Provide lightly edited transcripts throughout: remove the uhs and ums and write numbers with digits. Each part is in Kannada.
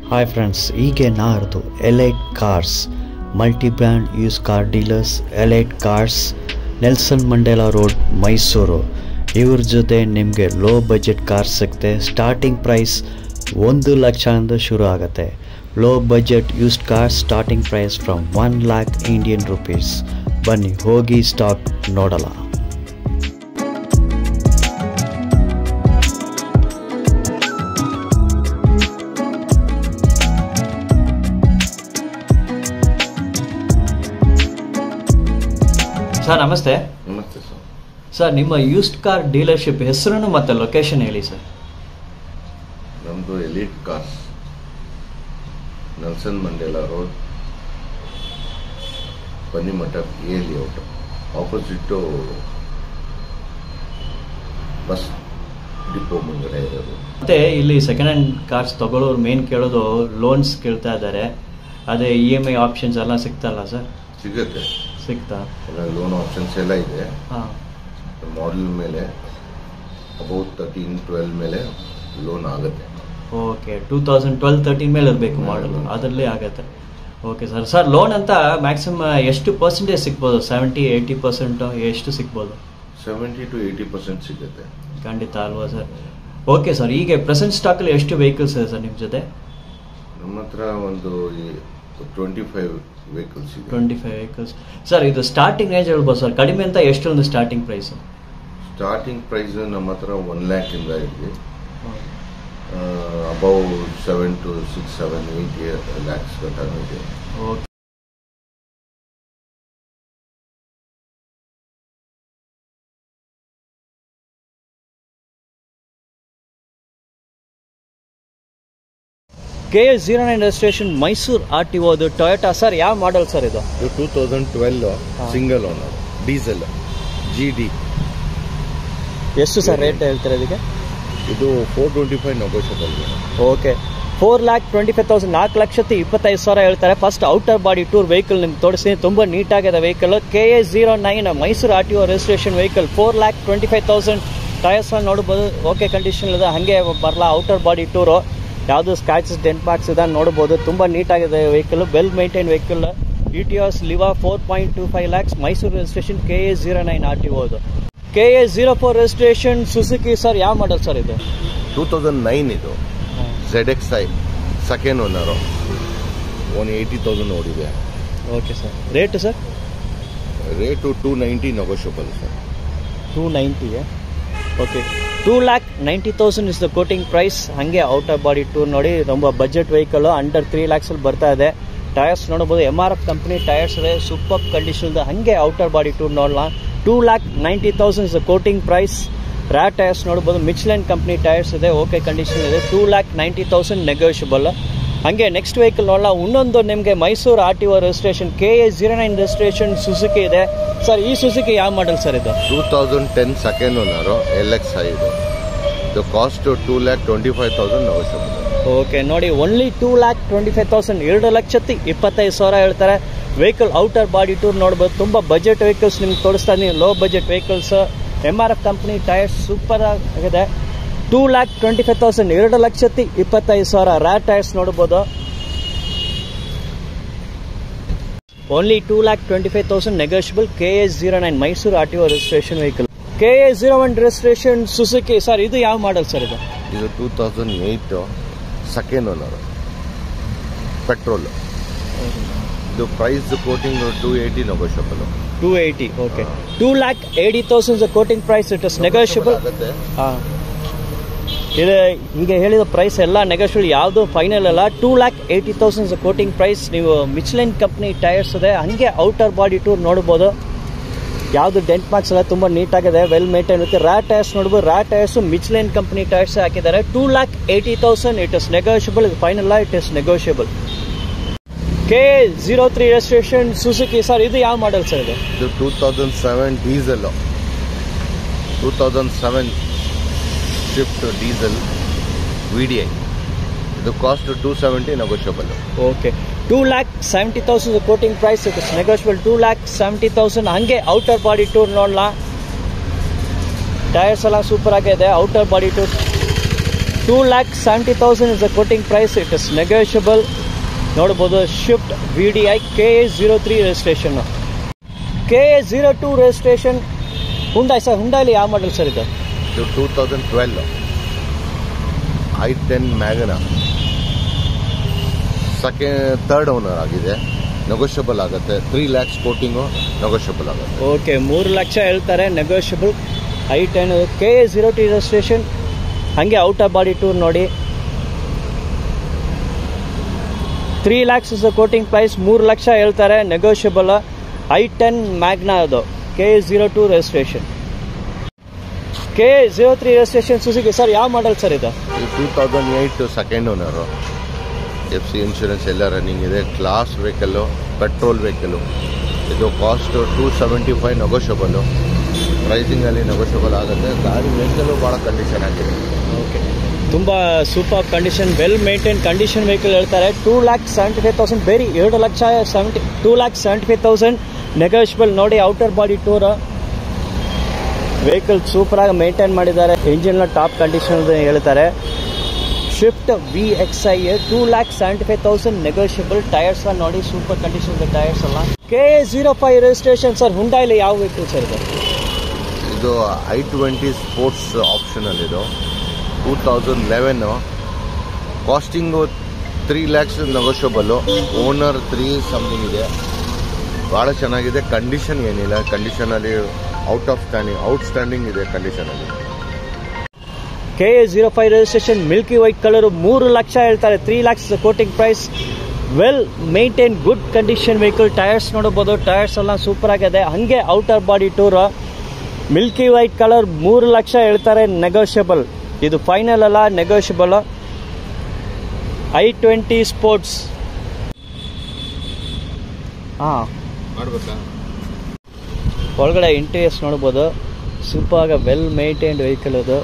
ಹಾಯ್ ಫ್ರೆಂಡ್ಸ್, ಹೀಗೆ ನಾರ್ದು Elite Cars multi brand used car dealers Elite Cars, Nelson Mandela road, Mysuru. ಇವ್ರ ಜೊತೆ ನಿಮಗೆ ಲೋ ಬಜೆಟ್ ಕಾರ್ ಸಿಗುತ್ತೆ. ಸ್ಟಾರ್ಟಿಂಗ್ ಪ್ರೈಸ್ 1 ಲಕ್ಷದಿಂದ ಶುರು ಆಗುತ್ತೆ. Low budget used car starting price from 1 lakh Indian rupees. ಬನ್ನಿ ಹೋಗಿ ಸ್ಟಾಕ್ ನೋಡಲ್ಲ. ಸರ್ ನಮಸ್ತೆ. ನಮಸ್ತೆ ಸರ್. ಸರ್ ನಿಮ್ಮ ಯೂಸ್ಡ್ ಕಾರ್ ಡೀಲರ್ಶಿಪ್ ಹೆಸರನ್ನು ಮತ್ತು ಲೊಕೇಶನ್ ಹೇಳಿ ಸರ್. ನಮ್ಮದು Elite Cars, Nelson Mandela road, Bannimath A layout, opposite bus depot ಮುಂಗಡೆ ಇರೋದು. ಮತ್ತೆ ಇಲ್ಲಿ ಸೆಕೆಂಡ್ ಹ್ಯಾಂಡ್ ಕಾರ್ಸ್ ತಗೊಳ್ಳೋರು ಮೇನ್ ಕೇಳೋದು ಲೋನ್ಸ್ ಕೇಳ್ತಾ ಇದ್ದಾರೆ. ಅದೇ EMI ಆಪ್ಷನ್ಸ್ ಎಲ್ಲ ಸಿಗ್ತಲ್ಲ ಸರ್? ಸಿಗ್ತಾ ಎಲ್ಲ ಲೋನ್ ಆಪ್ಷನ್ಸ್ ಎಲ್ಲ ಇದೆ. ಹಾಂ, ಮಾಡೆಲ್ ಮೇಲೆ ಅಬೌಟ್ 13-12 ಮೇಲೆ ಲೋನ್ ಆಗುತ್ತೆ. ಓಕೆ, 2012-13 ಮೇಲೆ ಇರಬೇಕು ಮಾಡಲು, ಅದರಲ್ಲೇ ಆಗುತ್ತೆ. Okay sir. ಸರ್ ಲೋನ್ ಅಂತ ಮ್ಯಾಕ್ಸಿಮಮ್ ಎಷ್ಟು ಪರ್ಸೆಂಟೇಜ್ ಸಿಗ್ಬೋದು? 70-80% ಎಷ್ಟು ಸಿಗ್ಬೋದು? 70 to 80% ಸಿಗುತ್ತೆ. ಖಂಡಿತ ಅಲ್ವಾ ಸರ್? Okay sir. ಈಗ ಪ್ರೆಸೆಂಟ್ ಸ್ಟಾಕಲ್ಲಿ ಎಷ್ಟು ವೆಹಿಕಲ್ಸ್ ಇದೆ ಸರ್ ನಿಮ್ಮ ಜೊತೆ? ನಮ್ಮ ಹತ್ರ ಒಂದು 25 ವೆಹಿಕಲ್ಸ್ ಇದೆ. 25 ವೆಹಿಕಲ್ಸ್. ಸರ್ ಇದು ಸ್ಟಾರ್ಟಿಂಗ್ ರೇಂಜ್ ಹೇಳ್ಬೋದು ಸರ್? ಕಡಿಮೆ ಅಂತ ಎಷ್ಟು ಒಂದು ಸ್ಟಾರ್ಟಿಂಗ್ ಪ್ರೈಸ್? ಸ್ಟಾರ್ಟಿಂಗ್ ಪ್ರೈಸ್ ನಮ್ಮ ಹತ್ರ 1 lakh ಇಂದ ಇದೆ. ಅಬೌವ್ 7 to 6, 7, 8 lakhs ಗಂಟನೂ ಇದೆ. Okay. KA09 registration Mysuru RTO ಅದು ಟೊಯೋಟಾ ಸರ್. ಯಾವ ಮಾಡೆಲ್ ಸರ್ ಇದು? 2012 ಸಿಂಗಲ್ ಓನರ್ ಡೀಸೆಲ್ GD. ಎಷ್ಟು ಸರ್ ರೇಟ್ ಹೇಳ್ತಾರೆ ಇದಕ್ಕೆ? ಇದು 425 ನೆಗೋಷಿಯಬಲ್. ಓಕೆ, 4,25,000, 4,25,000 ಹೇಳ್ತಾರೆ. First outer body tour vehicle ನಿಮ್ಗೆ ತೋರಿಸ್ತೀನಿ. ತುಂಬ ನೀಟಾಗಿದೆ vehicle. KA09 Mysuru RTO registration vehicle. 4,25,000 tyres ನೋಡ್ಬೋದು. ಓಕೆ ಕಂಡೀಷನ್ ಇದೆ, ಹಾಗೆ ಬರಲ್ಲ. ಔಟರ್ ಬಾಡಿ ಟೂರು, ಯಾವುದು ಸ್ಕ್ರಾಚಸ್ ಡೆಂಟ್ ಮಾರ್ಕ್ಸ್ ಇದೆ ನೋಡ್ಬೋದು. ತುಂಬ ನೀಟಾಗಿದೆ vehicle, well maintain vehicle. ETS ಲಿವಾ 4.25 lakhs. Mysuru registration KA09 RTO ಅದು. KA04 registration Suzuki sir. ಯಾವ ಮಾಡಲ್ ಸರ್ ಇದು? 2009 ಇದು ZXi ಸೆಕೆಂಡ್ ಓನರು. 180,000 ನೋಡಿದೆ. Okay sir. Rate sir? Rate 290 negotiable sir. 290. Okay, 2,90,000 is the quoting price. ಹಾಗೆ ಔಟರ್ ಬಾಡಿ ಟೂರ್ ನೋಡಿ, ತುಂಬ ಬಜೆಟ್ ವೆಹಿಕಲ್, ಅಂಡರ್ 3 lakhs ಬರ್ತಾ ಇದೆ. ಟೈರ್ಸ್ ನೋಡ್ಬೋದು, MRF ಕಂಪ್ನಿ ಟೈರ್ಸ್ ಇದೆ, ಸೂಪರ್ ಕಂಡೀಷನ್ ಇದೆ. ಹಾಗೆ ಔಟರ್ ಬಾಡಿ ಟೂರ್ ನೋಡೋಣ. 2,90,000 is the quoting price. Rear tyres ನೋಡ್ಬೋದು, ಮಿಚ್ಲೆನ್ ಕಂಪ್ನಿ ಟೈರ್ಸ್ ಇದೆ, ಓಕೆ ಕಂಡೀಷನ್ ಇದೆ. 2,90,000 ನೆಗೋಷಿಯಬಲ್. ಹಾಗೆ ನೆಕ್ಸ್ಟ್ ವೆಹಿಕಲ್ ನೋಡೋಣ. ಇನ್ನೊಂದು ನಿಮಗೆ Mysuru RTO registration KA09 registration Suzuki ಇದೆ ಸರ್. ಈ ಸುಜುಕಿ ಯಾವ ಮಾಡಲ್ ಸರ್ ಇದು? 2010 ಸೆಕೆಂಡ್ ಓನರು LXi ಇದು. ಇದು ಕಾಸ್ಟ್ 2,25,000 ನೆಗೋಷಿಯಬಲ್. ಓಕೆ ನೋಡಿ, ಓನ್ಲಿ 2,25,000, 2,25,000 ಹೇಳ್ತಾರೆ. ವೆಹಿಕಲ್ ಔಟರ್ ಬಾಡಿ ಟೂರ್ ನೋಡ್ಬೋದು. ತುಂಬ ಬಜೆಟ್ ವೆಹಿಕಲ್ಸ್ ನಿಮ್ಗೆ ತೋರಿಸ್ತಾ ಇದ್ದೀನಿ. Low budget vehicles, MRF company tyres super ಆಗಿದೆ. 2,25,000, 2,25,000 ರ್ಯಾಟ್ ಟೈರ್ಸ್ ನೋಡ್ಬೋದು. Only 2,25,000 negotiable. KA09 Mysuru RTO registration vehicle. KA01 registration Suzuki sir. ಇದು ಯಾವ ಮಾಡಲ್ ಸರ್ ಇದು? ಇದು 2008 ಸೆಕೆಂಡ್ ಓನರ್ ಪೆಟ್ರೋಲ್. ಇದು price quoting 280 negotiable. 280. Okay, 2,80,000 quoting price. It is negotiable. ಹಾಂ, ಇದು ಈಗ ಹೇಳಿದ ಪ್ರೈಸ್ ಎಲ್ಲ ನೆಗೋಷಿಯಬಲ್, ಯಾವುದು ಫೈನಲ್ ಅಲ್ಲ. 2,80,000 ಕೋಟಿಂಗ್ ಪ್ರೈಸ್. ನೀವು ಮಿಚ್ಲೆನ್ ಕಂಪ್ನಿ ಟೈರ್ಸ್ ಇದೆ, ಹಾಗೆ ಔಟರ್ ಬಾಡಿ ಟೂರ್ ನೋಡ್ಬೋದು. ಯಾವುದು ಡೆಂಟ್ ಮಾರ್ಕ್ಸ್ ಎಲ್ಲ ತುಂಬ ನೀಟಾಗಿದೆ, ವೆಲ್ ಮೇಂಟೈನ್ ಇರುತ್ತೆ. ರ್ಯಾಟ್ ಟೈರ್ಸ್ ನೋಡ್ಬೋದು. Rear tyres Michelin company tyres ಹಾಕಿದ್ದಾರೆ. 2,80,000. It is negotiable. ಫೈನಲ್ ಅಲ್ಲ, it is negotiable. KA03 registration Suzuki sir. ಇದು ಯಾವ ಮಾಡಲ್ ಸರ್ ಇದು? ಇದು 2007 ಡೀಸೆಲ್. 2007 Swift diesel VDI. ಇದು cost 270 negotiable. Okay, 2,70,000 quoting price. It is negotiable. 2,70,000. ಹಾಗೆ ಔಟರ್ ಬಾಡಿ ಟೂರ್ ನೋಡೋಣ. ಟೈರ್ಸ್ ಎಲ್ಲ ಸೂಪರ್ ಆಗಿದೆ. Outer body tour 2,70,000 is the quoting price. It is negotiable. ನೋಡಬಹುದು Swift VDI KA03 registration, KA02 registration Hyundai sir. ಹುಂಡೈಲಿ ಯಾವ ಮಾಡೆಲ್ ಸರ್ ಇದು? 2012 i10 ಮ್ಯಾಗ್ನಾ, ಥರ್ಡ್ ಓನರ್ ಆಗಿದೆ. ನೆಗೋಷಿಯಬಲ್ ಆಗುತ್ತೆ. 3 lakhs ಕೋಟಿಂಗು ನೆಗೋಷಿಯಬಲ್ ಆಗುತ್ತೆ. ಓಕೆ, 3 ಲಕ್ಷ ಹೇಳ್ತಾರೆ, ನೆಗೋಷಿಯಬಲ್. i10 KA02 ರಿಜಿಸ್ಟ್ರೇಷನ್, ಹಾಗೆ ಔಟ್ ಆಫ್ ಬಾಡಿ ಟೂರ್ ನೋಡಿ. 3 lakhs is the quoting price. 3 lakh ಹೇಳ್ತಾರೆ, ನೆಗೋಷಿಯಬಲ್. i10 ಮ್ಯಾಗ್ನಾ ಅದು, KA02 registration. KA03 registration Suzuki sir. ಯಾವ ಮಾಡೆಲ್ ಸರ್ ಇದು? 2008 ಸೆಕೆಂಡ್ ಓನರು. FC ಇನ್ಶೂರೆನ್ಸ್ ಎಲ್ಲ ರನ್ನಿಂಗ್ ಇದೆ. Class vehicle, petrol vehicle. ಇದು ಕಾಸ್ಟ್ 275 ನೆಗೋಷಿಯಬಲ್ಲು. ಪ್ರೈಸಿಂಗಲ್ಲಿ ನೆಗೋಷಿಯಬಲ್ ಆಗುತ್ತೆ. ಗಾಡಿ ವೆಹಿಕಲ್ಲು ಭಾಳ ಕಂಡೀಷನ್ ಆಗಿದೆ. ಓಕೆ, ತುಂಬ super condition, well maintain condition vehicle ಹೇಳ್ತಾರೆ. 2,75,000 ಬೇರೆ 2,75,000 ನೆಗೋಷಿಯಬಲ್. ನೋಡಿ ಔಟರ್ ಬಾಡಿ ಟೂರ್ ವೆಹಿಕಲ್ ಸೂಪರಾಗಿ ಮೇಂಟೈನ್ ಮಾಡಿದ್ದಾರೆ. ಇಂಜಿನ್ನ ಟಾಪ್ ಕಂಡೀಷನ್ ಹೇಳ್ತಾರೆ. Shift VXI 2,75,000 negotiable. ಟೈರ್ಸ್ ನೋಡಿ ಸೂಪರ್ ಕಂಡೀಷನ್ ಟೈರ್ಸ್ ಎಲ್ಲ. KA05 registration sir. ಹುಂಡೈಲಿ ಯಾವ ವೆಹಿಕಲ್ ಸರ್ ಇದು? ಇದು i20 ಸ್ಪೋರ್ಟ್ಸ್ ಆಪ್ಷನಲ್. ಇದು 2011 costing 3 lakhs negotiable. Owner 3 something ಇದೆ. ಭಾಳ ಚೆನ್ನಾಗಿದೆ. ಕಂಡೀಷನ್ ಏನಿಲ್ಲ. ಕಂಡೀಷನಲ್ಲಿ ಔಟ್ಸ್ಟ್ಯಾಂಡಿಂಗ್ ಇದೆ ಕಂಡೀಷನಲ್ಲಿ. KA05 registration, milky white colour. 3 lakh ಹೇಳ್ತಾರೆ. 3 lakhs quoting price. Well maintain, good condition vehicle. Tyres ನೋಡಬಹುದು, ಟೈರ್ಸ್ ಎಲ್ಲ ಸೂಪರ್ ಆಗಿದೆ. ಹಾಗೆ outer body tour, milky white colour. 3 lakh ಹೇಳ್ತಾರೆ, ನೆಗೋಷಿಯಬಲ್. ಇದು ಫೈನಲ್ ಅಲ್ಲ, ನೆಗೋಷಿಯಬಲ್. i20 sports. ಒಳಗಡೆ ಇಂಟೀರಿಯರ್ಸ್ ನೋಡ್ಬೋದು, ಸೂಪರ್ ವೆಲ್ ಮೇಂಟೈನ್ಡ್ ವೆಹಿಕಲ್ ಅದು.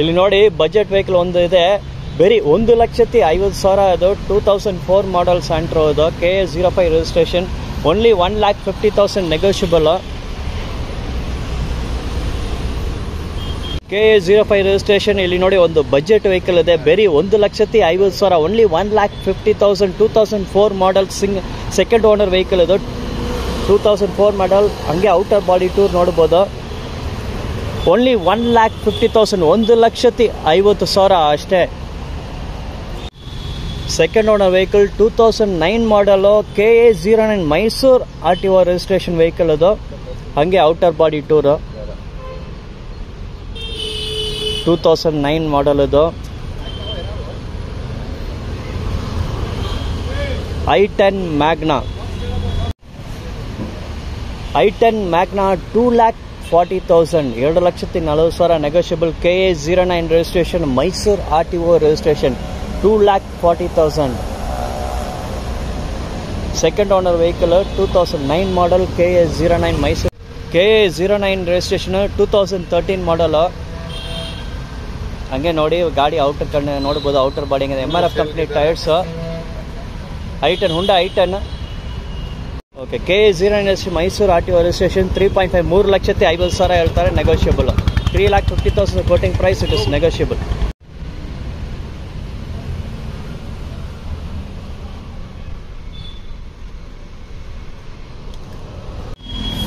ಇಲ್ಲಿ ನೋಡಿ ಬಜೆಟ್ ವೆಹಿಕಲ್ ಒಂದು ಇದೆ, ಬರೀ 1,50,000 ಅದು. 2004 ಮಾಡೆಲ್ ಸ್ಯಾಂಟ್ರೋ ಅದು. KA05 registration, only 1,50,000 negotiable. KA05 registration. ಇಲ್ಲಿ ನೋಡಿ ಒಂದು ಬಜೆಟ್ ವೆಹಿಕಲ್ ಇದೆ, ಬರೀ 1,50,000, only 1,50,000. 2004 model second owner vehicle ಇದು. 2004 ಮಾಡೆಲ್. ಹಂಗೆ ಔಟರ್ ಬಾಡಿ ಟೂರ್ ನೋಡ್ಬೋದು. ಓನ್ಲಿ 1,50,000, 1,50,000 ಅಷ್ಟೇ. Second owner vehicle. 2009 ಮಾಡಲು. KA09 Mysuru RTO registration vehicle ಅದು. ಹಂಗೆ ಔಟರ್ ಬಾಡಿ ಟೂರ್. 2009 ಮಾಡಲ್ ಅದು. i10 Magna. i10 Magna 2,40,000, 2,40,000 negotiable. KA09 registration, Mysuru RTO registration, 2,40,000. Second owner vehicle. 2009 model. KA09 Mysuru. KA09 registration, 2013 model. ಹಂಗೆ ನೋಡಿ ಗಾಡಿ ಔಟರ್ ಕಣ್ಣು ನೋಡ್ಬೋದು, ಔಟರ್ ಬಾಡಿ ಹಂಗೆ. MRF company tyres. i10 Hyundai i10. Okay, KA09 Mysuru RTO registration, 3.5, 3,50,000 ಹೇಳ್ತಾರೆ, negotiable. 3,50,000 quoting price. It is negotiable.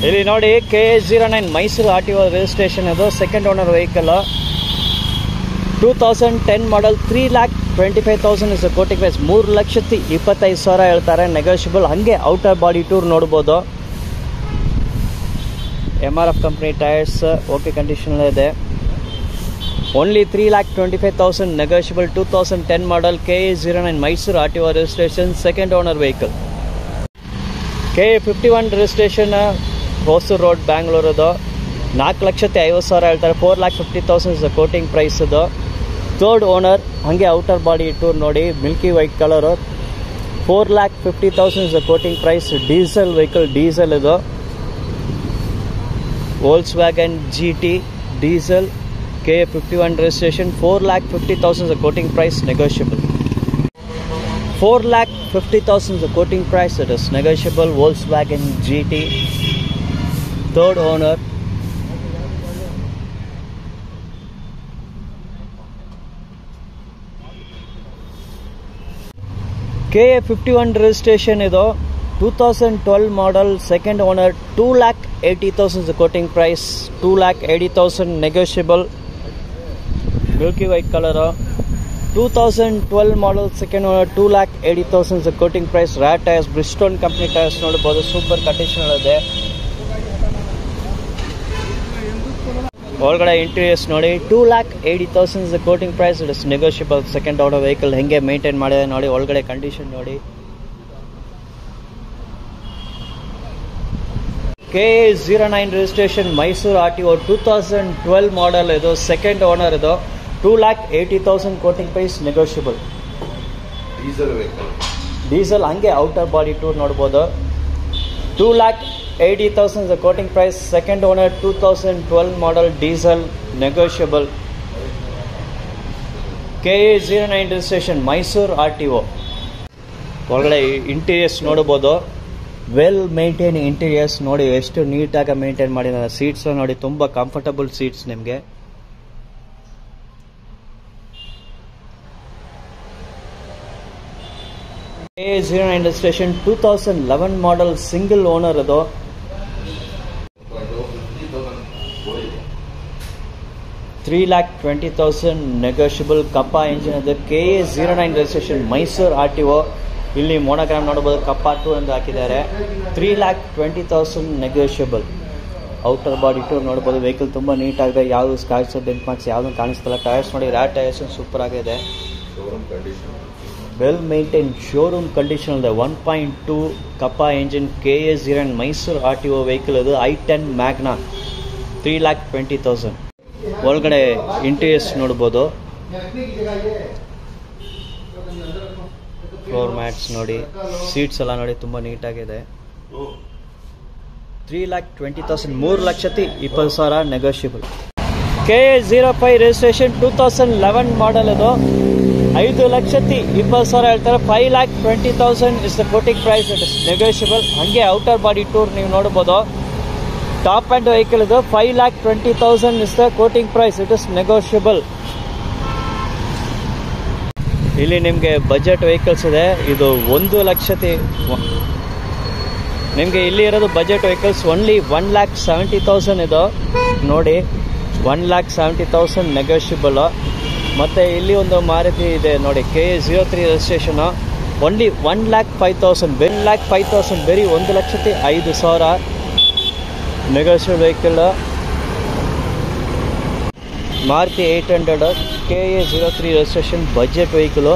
ಇಲ್ಲಿ ನೋಡಿ KA09 ಮೈಸೂರು RTO ರಿಜಿಸ್ಟ್ರೇಷನ್ ಅದು. Second owner vehicle. 2010 model. 3,25,000 is quoting price. 3,25,000 ಹೇಳ್ತಾರೆ, ನೆಗೋಷಿಯಬಲ್. ಹಾಗೆ ಔಟರ್ ಬಾಡಿ ಟೂರ್ ನೋಡ್ಬೋದು. MRF company tyres okay condition ಇದೆ. Only 3,25,000 negotiable. 2010 model. KA09 Mysuru RTO registration, second owner vehicle. KA51 registration, Hosur road, ಬ್ಯಾಂಗ್ಳೂರದು. 4,50,000 ಹೇಳ್ತಾರೆ. 4,50,000 ಇಸ್ ಕೋಟಿಂಗ್ ಪ್ರೈಸ್ ಅದು. Third owner. ಹಾಗೆ ಔಟರ್ ಬಾಡಿ ಟೂರ್ ನೋಡಿ, milky white colour. 4,50,000 is quoting price. Diesel vehicle, diesel ಇದು. Volkswagen GT diesel. KA51 registration, 4,50,000 is the quoting price, negotiable. 4,50,000 is the quoting price, it is negotiable. Volkswagen GT, third owner. KA51 registration ido 2012 model, second owner, 2,80,000 is the quoting price, 2,80,000 negotiable. Milky white color, 2012 model, second owner, 2,80,000 is the quoting price. Rare tires, Bridgestone company tires ನೋಡಬಹುದು, ಸೂಪರ್ ಕಂಡೀಷನ್ ಇದೆ. ಒಳಗಡೆ ಇಂಟೀರಿಯರ್ಸ್ ನೋಡಿ, 2,80,000 is the quoting price, it is negotiable. Second owner vehicle ಹೆಂಗೆ ಮೇಂಟೈನ್ ಮಾಡಿದೆ ನೋಡಿ, ಒಳಗಡೆ ಕಂಡೀಷನ್ ನೋಡಿ. KA09 registration, Mysore RTO, 2012 model ಇದು, ಸೆಕೆಂಡ್ ಓನರ್ ಇದು, 2,80,000 quoting price, negotiable. Diesel vehicle, diesel ಹಂಗೆ ಔಟರ್ ಬಾಡಿ ಟೂರ್ ನೋಡ್ಬೋದು. 2,80,000 is the quoting price, second owner, 2012 model, diesel, negotiable. KA09 registration, Mysore RTO. ಒಳಗಡೆ ಇಂಟೀರಿಯರ್ಸ್ ನೋಡ್ಬೋದು, ವೆಲ್ ಮೇಂಟೈನ್ ಇಂಟೀರಿಯರ್ಸ್ ನೋಡಿ, ಎಷ್ಟು ನೀಟಾಗಿ ಮೇಂಟೈನ್ ಮಾಡಿದ್ದಾರೆ. ಸೀಟ್ಸ್ ನೋಡಿ, ತುಂಬ ಕಂಫರ್ಟಬಲ್ ಸೀಟ್ಸ್ ನಿಮಗೆ. KA09 registration, 2011 model, single owner ಅದು. $3,20,000 negotiable. ಕಪ್ಪಾ ಇಂಜಿನ್ ಅದು. KA09 registration, Mysore RTO. ಇಲ್ಲಿ ಮೋನೋಗ್ರಾಮ್ ನೋಡಬಹುದು, ಕಪ್ಪಾ 2 ಎಂದು ಹಾಕಿದ್ದಾರೆ. 3,20,000 negotiable. ಔಟರ್ ಬಾಡಿ ಟೂರ್ ನೋಡಬಹುದು. ವೆಹಿಕಲ್ ತುಂಬ ನೀಟಾಗಿದೆ, ಯಾವುದು ಸ್ಕ್ರಾಚ್ ಬೆಂಚ್ ಮಾರ್ಕ್ಸ್ ಯಾವುದು ಕಾಣಿಸ್ತಿಲ್ಲ. ಟೈರ್ಸ್ ನೋಡಿ, ರ್ಯಾಟ್ ಟೈರ್ಸ್ ಸೂಪರ್ ಆಗಿದೆ. ವೆಲ್ ಮೇಂಟೈನ್ ಶೋರೂಮ್ ಕಂಡೀಷನ್ ಇದೆ. 1.2 Kappa engine, KA09 Mysuru RTO vehicle ಅದು. I10 Magna, 3,20,000. ಒಳಗಡೆ ಇಂಟೀರಿಯರ್ಸ್ ನೋಡ್ಬೋದು, ಫ್ಲೋರ್ ಮ್ಯಾಟ್ಸ್ ನೋಡಿ, ಸೀಟ್ಸ್ ಎಲ್ಲ ನೋಡಿ, ತುಂಬ ನೀಟಾಗಿದೆ. 3,20,000, 3,20,000 ನೆಗೋಷಿಯಬಲ್. KA05 registration, 2011 ಮಾಡಲ್ ಇದು, 5,20,000 ಹೇಳ್ತಾರೆ. 5,20,000 is the quoting price, it is negotiable. ಹಾಗೆ ಔಟರ್ ಬಾಡಿ ಟೂರ್ ನೀವು ನೋಡ್ಬೋದು, ಟಾಪ್ ಆ್ಯಂಡ್ ವೆಹಿಕಲ್ ಇದು. 5,20,000 is the quoting price, it is negotiable. ಇಲ್ಲಿ ನಿಮಗೆ ಬಜೆಟ್ ವೆಹಿಕಲ್ಸ್ ಇದೆ. ಇದು 1,00,000 ನಿಮಗೆ ಇಲ್ಲಿ ಇರೋದು ಬಜೆಟ್ ವೆಹಿಕಲ್ಸ್. ಓನ್ಲಿ 1,70,000 ಇದು ನೋಡಿ, 1,70,000 ನೆಗೋಷಿಯಬಲ್. ಮತ್ತು ಇಲ್ಲಿ ಒಂದು ಮಾರುತಿ ಇದೆ ನೋಡಿ, KA03 ರಿಜಿಸ್ಟ್ರೇಷನು, ಓನ್ಲಿ 1,05,000. 1,05,000 ಬರೀ 1,05,000 negotiable vehicle. Maruti 800 KA03 registration, budget vehicle,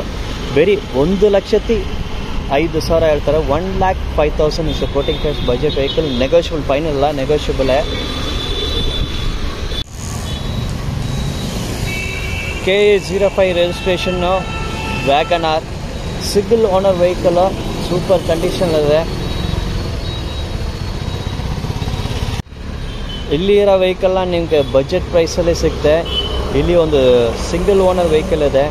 ಬರೀ 1,05,000 ಹೇಳ್ತಾರೆ. 1,05,000 is quoting price, budget vehicle, negotiable. Final ಅಲ್ಲ, ನೆಗೋಷಿಯಬಲೇ. KA05 ರಿಜಿಸ್ಟ್ರೇಷನ್ನು, Wagon R, single owner vehicle, super condition ಇದೆ. ಇಲ್ಲಿ ಇರೋ ವೆಹಿಕಲ್ನ ನಿಮಗೆ ಬಜೆಟ್ ಪ್ರೈಸಲ್ಲಿ ಸಿಗುತ್ತೆ. ಇಲ್ಲಿ ಒಂದು ಸಿಂಗಲ್ ಓನರ್ ವೆಹಿಕಲ್ ಇದೆ.